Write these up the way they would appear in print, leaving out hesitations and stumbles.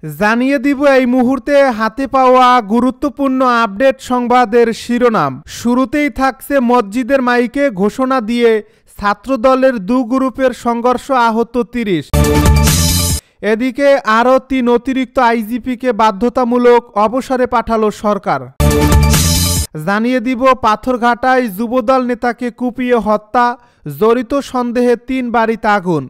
জানিয়ে দিব এই মুহূর্তে হাতে পাওয়া গুরুত্বপূর্ণ আপডেট সংবাদের শিরোনাম। শুরুতেই থাকছে মসজিদের মাইকে ঘোষণা দিয়ে ছাত্রদলের দু গ্রুপের সংঘর্ষ, আহত ৩০। এদিকে আরও ৩ অতিরিক্ত আইজিপিকে বাধ্যতামূলক অবসরে পাঠালো সরকার। জানিয়ে দিব পাথরঘাটায় যুবদল নেতাকে কুপিয়ে হত্যা, জড়িত সন্দেহে ৩ বাড়িতে আগুন।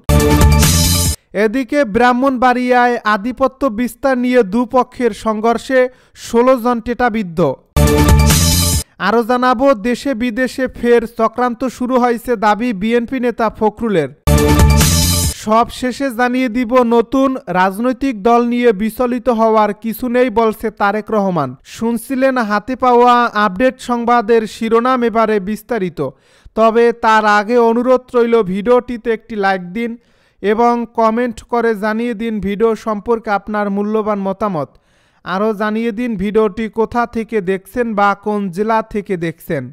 এদিকে ব্রাহ্মণবাড়িয়ায় আধিপত্য বিস্তার নিয়ে দুপক্ষের সংঘর্ষে ১৬ জন টেটাবিদ্ধ। আরও জানাবো দেশে বিদেশে ফের চক্রান্ত শুরু হয়েছে দাবি বিএনপি নেতা ফখরুলের। সব শেষে জানিয়ে দিব নতুন রাজনৈতিক দল নিয়ে বিচলিত হওয়ার কিছু নেই বলছে তারেক রহমান। শুনছিলেন হাতে পাওয়া আপডেট সংবাদের শিরোনাম, এবারে বিস্তারিত। তবে তার আগে অনুরোধ রইল ভিডিওটিতে একটি লাইক দিন এবং কমেন্ট করে জানিয়ে দিন ভিডিও সম্পর্কে আপনার মূল্যবান মতামত। আরও জানিয়ে দিন ভিডিওটি কোথা থেকে দেখছেন বা কোন জেলা থেকে দেখছেন।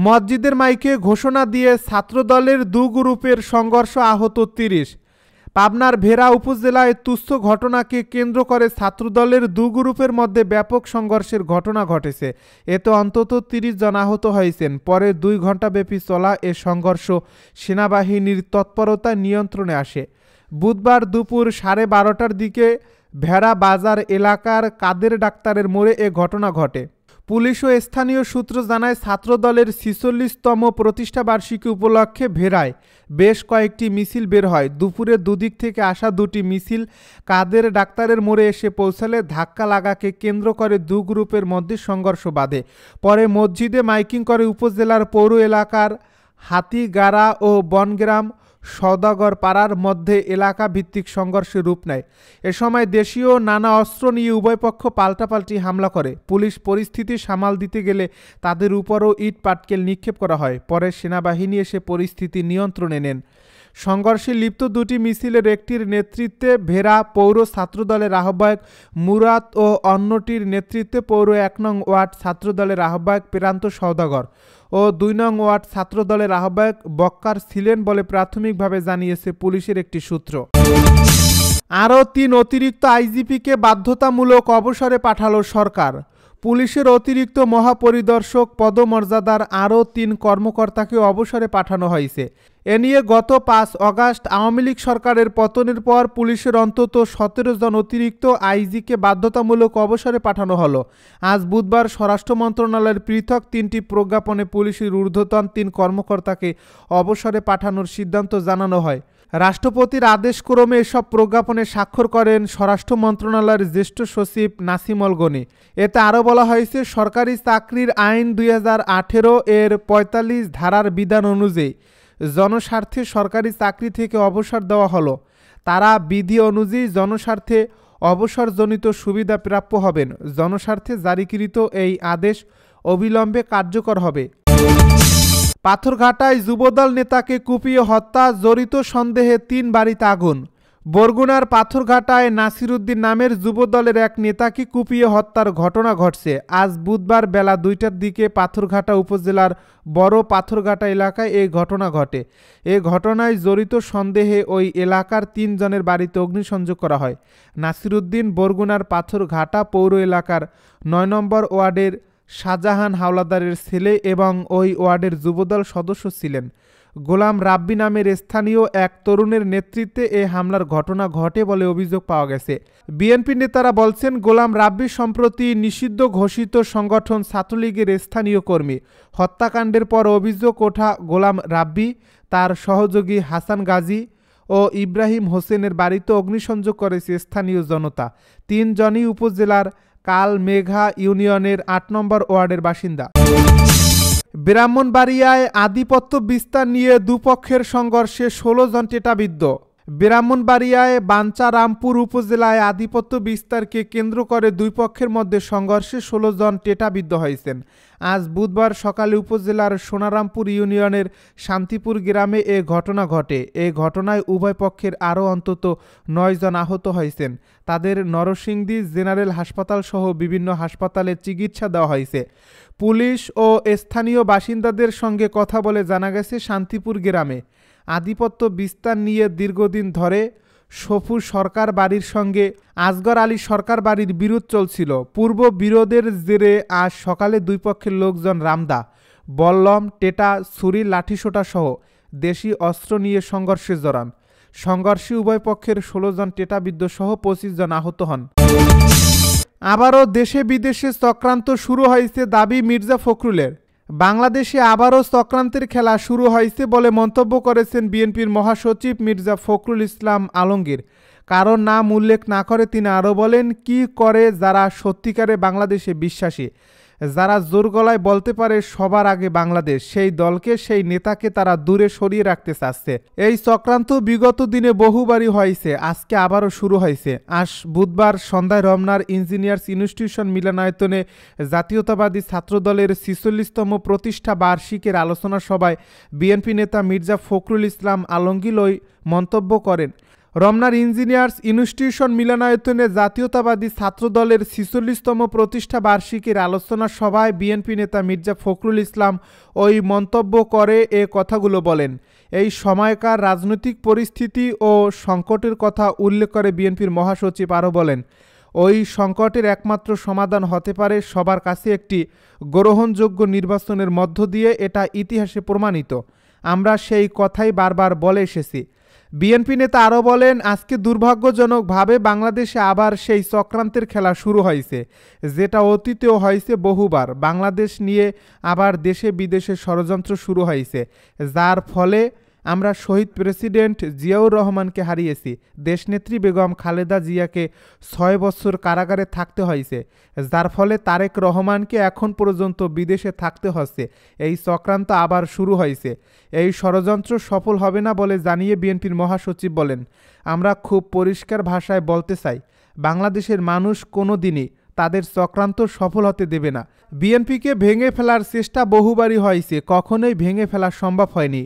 মসজিদের মাইকে ঘোষণা দিয়ে ছাত্রদলের দু গ্রুপের সংঘর্ষ, আহত ৩০। পাবনার ভেড়া উপজেলায় তুচ্ছ ঘটনাকে কেন্দ্র করে ছাত্রদলের দু গ্রুপের মধ্যে ব্যাপক সংঘর্ষের ঘটনা ঘটেছে। এতে অন্তত ৩০ জন আহত হয়েছেন। পরে ২ ঘণ্টাব্যাপী চলা এ সংঘর্ষ সেনাবাহিনীর তৎপরতায় নিয়ন্ত্রণে আসে। বুধবার দুপুর 12:30টার দিকে ভেড়া বাজার এলাকার কাদের ডাক্তারের মোড়ে এ ঘটনা ঘটে। পুলিশ ও স্থানীয় সূত্র জানায় ছাত্রদলের ৪৬তম প্রতিষ্ঠাবার্ষিকী উপলক্ষে ভেড়ায় বেশ কয়েকটি মিছিল বের হয়। দুপুরে দুদিক থেকে আসা দুটি মিছিল কাদের ডাক্তারের মোড়ে এসে পৌঁছালে ধাক্কা লাগাকে কেন্দ্র করে দু গ্রুপের মধ্যে সংঘর্ষ বাধে। পরে মসজিদে মাইকিং করে উপজেলার পৌর এলাকার হাতিগাড়া ও বনগ্রাম সওদাগর পাড়ার মধ্যে এলাকা ভিত্তিক সংঘর্ষের রূপ নেয়। এ সময় দেশীয় নানা অস্ত্র নিয়ে উভয় পক্ষ পাল্টাপাল্টি হামলা করে। পুলিশ পরিস্থিতি সামাল দিতে গেলে তাদের উপরও ইট পাটকেল নিক্ষেপ করা হয়। পরে সেনাবাহিনী এসে পরিস্থিতি নিয়ন্ত্রণে নেন। সংঘর্ষে লিপ্ত দুটি মিছিলের একটির নেতৃত্বে ভেড়া পৌর ছাত্রদলের আহ্বায়ক মুরাদ ও অন্যটির নেতৃত্বে পৌর ১ নং ওয়ার্ড ছাত্রদলের আহ্বায়ক প্রান্ত সওদাগর ও ২ নং ওয়ার্ড ছাত্রদলের আহ্বায়ক বক্কার ছিলেন বলে প্রাথমিকভাবে জানিয়েছে পুলিশের একটি সূত্র। আরও ৩ অতিরিক্ত আইজিপিকে বাধ্যতামূলক অবসরে পাঠালো সরকার। পুলিশের অতিরিক্ত মহাপরিদর্শক পদমর্যাদার আরও ৩ কর্মকর্তাকে অবসরে পাঠানো হয়েছে। এ নিয়ে গত ৫ আগস্ট আওয়ামী লীগ সরকারের পতনের পর পুলিশের অন্তত ১৭ জন অতিরিক্ত আইজিকে বাধ্যতামূলক অবসরে পাঠানো হলো। আজ বুধবার স্বরাষ্ট্র মন্ত্রণালয়ের পৃথক ৩টি প্রজ্ঞাপনে পুলিশের ঊর্ধ্বতন ৩ কর্মকর্তাকে অবসরে পাঠানোর সিদ্ধান্ত জানানো হয়। রাষ্ট্রপতির আদেশক্রমে এসব প্রজ্ঞাপনে স্বাক্ষর করেন স্বরাষ্ট্র মন্ত্রণালয়ের জ্যেষ্ঠ সচিব নাসিমুল গনি। এতে আরও বলা হয়েছে, সরকারি চাকরির আইন ২০১৮ এর ৪৫ ধারার বিধান অনুযায়ী জনস্বার্থে সরকারি চাকরি থেকে অবসর দেওয়া হলো। তারা বিধি অনুযায়ী জনস্বার্থে অবসরজনিত সুবিধা প্রাপ্য হবেন। জনস্বার্থে জারিকৃত এই আদেশ অবিলম্বে কার্যকর হবে। পাথরঘাটায় যুবদল নেতাকে কুপিয়ে হত্যা, জড়িত সন্দেহে ৩ বাড়িতে আগুন। বরগুনার পাথরঘাটায় নাসির উদ্দিন নামের যুবদলের এক নেতাকে কুপিয়ে হত্যার ঘটনা ঘটছে। আজ বুধবার বেলা ২টার দিকে পাথরঘাটা উপজেলার বড় পাথরঘাটা এলাকায় এই ঘটনা ঘটে। এ ঘটনায় জড়িত সন্দেহে ওই এলাকার ৩ জনের বাড়িতে অগ্নিসংযোগ করা হয়। নাসির উদ্দিন বরগুনার পাথরঘাটা পৌর এলাকার ৯ নম্বর ওয়ার্ডের শাহজাহান হাওলাদারের ছেলে এবং ওই ওয়ার্ডের যুবদল সদস্য ছিলেন। গোলাম রাব্বি নামের স্থানীয় এক তরুণের নেতৃত্বে এ হামলার ঘটনা ঘটে বলে অভিযোগ পাওয়া গেছে। বিএনপি নেতারা বলছেন, গোলাম রাব্বি সম্প্রতি নিষিদ্ধ ঘোষিত সংগঠন ছাত্রলীগের স্থানীয় কর্মী। হত্যাকাণ্ডের পর অভিযোগ ওঠা গোলাম রাব্বি, তার সহযোগী হাসান গাজী ও ইব্রাহিম হোসেনের বাড়িতে অগ্নিসংযোগ করেছে স্থানীয় জনতা। ৩ জনই উপজেলার কালমেঘা ইউনিয়নের ৮ নম্বর ওয়ার্ডের বাসিন্দা। ব্রাহ্মণবাড়িয়ায় আধিপত্য বিস্তার নিয়ে দুপক্ষের সংঘর্ষে ১৬ জন টেটাবিদ্ধ। ব্রাহ্মণবাড়িয়ায় বাঞ্ছারামপুর উপজেলায় আধিপত্য বিস্তারকে কেন্দ্র করে দুই পক্ষের মধ্যে সংঘর্ষে ১৬ জন টেটাবিদ্ধ হয়েছেন। আজ বুধবার সকালে উপজেলার সোনারামপুর ইউনিয়নের শান্তিপুর গ্রামে এ ঘটনা ঘটে। এ ঘটনায় উভয় পক্ষের আরও অন্তত ৯ জন আহত হয়েছেন। তাদের নরসিংদী জেনারেল হাসপাতাল সহ বিভিন্ন হাসপাতালে চিকিৎসা দেওয়া হয়েছে। পুলিশ ও স্থানীয় বাসিন্দাদের সঙ্গে কথা বলে জানা গেছে, শান্তিপুর গ্রামে আধিপত্য বিস্তার নিয়ে দীর্ঘদিন ধরে সফু সরকার বাড়ির সঙ্গে আসগর আলী সরকার বাড়ির বিরোধ চলছিল। পূর্ব বিরোধের জেরে আজ সকালে দুই পক্ষের লোকজন রামদা, বল্লম, টেটা, ছুরি, লাঠিসোঁটা সহ দেশি অস্ত্র নিয়ে সংঘর্ষে জড়ান। সংঘর্ষে উভয় পক্ষের 16 জন টেটাবিদ্ধ সহ 25 জন আহত হন। আবারও দেশে বিদেশে চক্রান্ত শুরু হয়েছে দাবি মির্জা ফখরুলের। বাংলাদেশে আবারও চক্রান্তের খেলা শুরু হয়েছে বলে মন্তব্য করেছেন বিএনপির মহাসচিব মির্জা ফখরুল ইসলাম আলমগীর। কারণ নাম উল্লেখ না করে তিনি আরও বলেন, কি করে যারা সত্যিকারে বাংলাদেশে বিশ্বাসী, যারা জোর গলায় বলতে পারে সবার আগে বাংলাদেশ, সেই দলকে, সেই নেতাকে তারা দূরে সরিয়ে রাখতে চাচ্ছে। এই চক্রান্ত বিগত দিনে বহুবারই হয়েছে, আজকে আবারও শুরু হয়েছে। আজ বুধবার সন্ধ্যায় রমনার ইঞ্জিনিয়ার্স ইনস্টিটিউশন মিলনায়তনে জাতীয়তাবাদী ছাত্রদলের 46তম প্রতিষ্ঠা বার্ষিকের আলোচনা সভায় বিএনপি নেতা মির্জা ফখরুল ইসলাম আলমগীর ওই মন্তব্য করেন। রমনার ইঞ্জিনিয়ার্স ইনস্টিটিউশন মিলনায়তনে জাতীয়তাবাদী ছাত্রদলের 46তম প্রতিষ্ঠা বার্ষিকীর আলোচনা সভায় বিএনপি নেতা মির্জা ফখরুল ইসলাম ওই মন্তব্য করে এ কথাগুলো বলেন। এই সময়কার রাজনৈতিক পরিস্থিতি ও সংকটের কথা উল্লেখ করে বিএনপির মহাসচিব আরও বলেন, ওই সংকটের একমাত্র সমাধান হতে পারে সবার কাছে একটি গ্রহণযোগ্য নির্বাচনের মধ্য দিয়ে। এটা ইতিহাসে প্রমাণিত, আমরা সেই কথাই বারবার বলে এসেছি। বিএনপি নেতা আরও বলেন, আজকে দুর্ভাগ্যজনকভাবে বাংলাদেশে আবার সেই চক্রান্তের খেলা শুরু হয়েছে, যেটা অতীতেও হয়েছে বহুবার। বাংলাদেশ নিয়ে আবার দেশে বিদেশে ষড়যন্ত্র শুরু হয়েছে, যার ফলে আমরা শহীদ প্রেসিডেন্ট জিয়াউর রহমানকে হারিয়েছি। দেশনেত্রী বেগম খালেদা জিয়াকে 6 বছর কারাগারে থাকতে হয়েছে, যার ফলে তারেক রহমানকে এখন পর্যন্ত বিদেশে থাকতে হচ্ছে। এই চক্রান্ত আবার শুরু হয়েছে। এই ষড়যন্ত্র সফল হবে না বলে জানিয়ে বিএনপির মহাসচিব বলেন, আমরা খুব পরিষ্কার ভাষায় বলতে চাই, বাংলাদেশের মানুষ কোনো দিনই তাদের চক্রান্ত সফল হতে দেবে না। বিএনপিকে ভেঙে ফেলার চেষ্টা বহুবারই হয়েছে, কখনোই ভেঙে ফেলা সম্ভব হয়নি।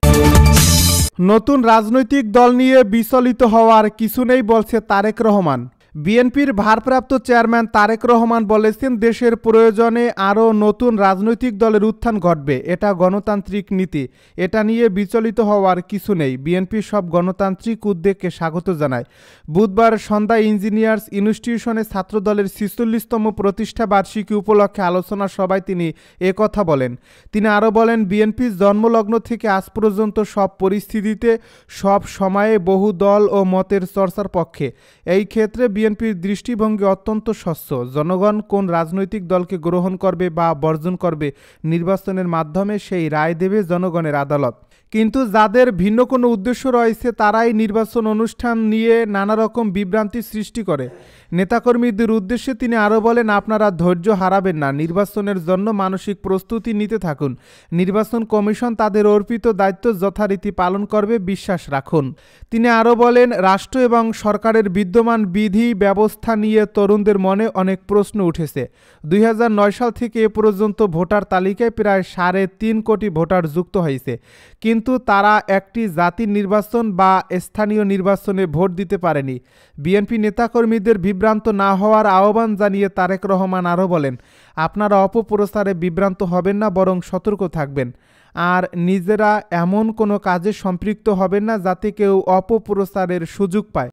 নতুন রাজনৈতিক দল নিয়ে বিচলিত হওয়ার কিছু নেই বলছে তারেক রহমান। বিএনপির ভারপ্রাপ্ত চেয়ারম্যান তারেক রহমান বলেছেন, দেশের প্রয়োজনে আরও নতুন রাজনৈতিক দলের উত্থান ঘটবে, এটা গণতান্ত্রিক নীতি, এটা নিয়ে বিচলিত হওয়ার কিছু নেই। বিএনপি সব গণতান্ত্রিক উদ্যোগকে স্বাগত জানায়। বুধবার সন্ধ্যায় ইঞ্জিনিয়ার্স ইনস্টিটিউশনে ছাত্রদলের 46তম প্রতিষ্ঠা বার্ষিকী উপলক্ষে আলোচনা সভায় তিনি একথা বলেন। তিনি আরও বলেন, বিএনপির জন্মলগ্ন থেকে আজ পর্যন্ত সব পরিস্থিতিতে, সব সময়ে বহু দল ও মতের চর্চার পক্ষে। এই ক্ষেত্রে বিএনপির দৃষ্টিভঙ্গি অত্যন্ত স্বচ্ছ। জনগণ কোন রাজনৈতিক দলকে গ্রহণ করবে বা বর্জন করবে, নির্বাচনের মাধ্যমে সেই রায় দেবে জনগণের আদালত। কিন্তু যাদের ভিন্ন কোনো উদ্দেশ্য রয়েছে তারাই নির্বাচন অনুষ্ঠান নিয়ে নানা রকম বিভ্রান্তি সৃষ্টি করে। নেতাকর্মীদের উদ্দেশ্যে তিনি আরও বলেন, আপনারা ধৈর্য হারাবেন না, নির্বাচনের জন্য মানসিক প্রস্তুতি নিতে থাকুন। নির্বাচন কমিশন তাদের অর্পিত দায়িত্ব যথারীতি পালন করবে, বিশ্বাস রাখুন। তিনি আরও বলেন, রাষ্ট্র এবং সরকারের বিদ্যমান বিধি ব্যবস্থা নিয়ে তরুণদের মনে অনেক প্রশ্ন উঠেছে। 2009 সাল থেকে এ পর্যন্ত ভোটার তালিকায় প্রায় 3.5 কোটি ভোটার যুক্ত হয়েছে, কিন্তু তারা একটি জাতির নির্বাচন বা স্থানীয় নির্বাচনে ভোট দিতে পারেনি। বিএনপি নেতাকর্মীদের বিভ্রান্ত না হওয়ার আহ্বান জানিয়ে তারেক রহমান আরও বলেন, আপনারা অপপ্রচারে বিভ্রান্ত হবেন না, বরং সতর্ক থাকবেন। আর নিজেরা এমন কোনো কাজে সম্পৃক্ত হবেন না যাতে কেউ অপপ্রচারের সুযোগ পায়।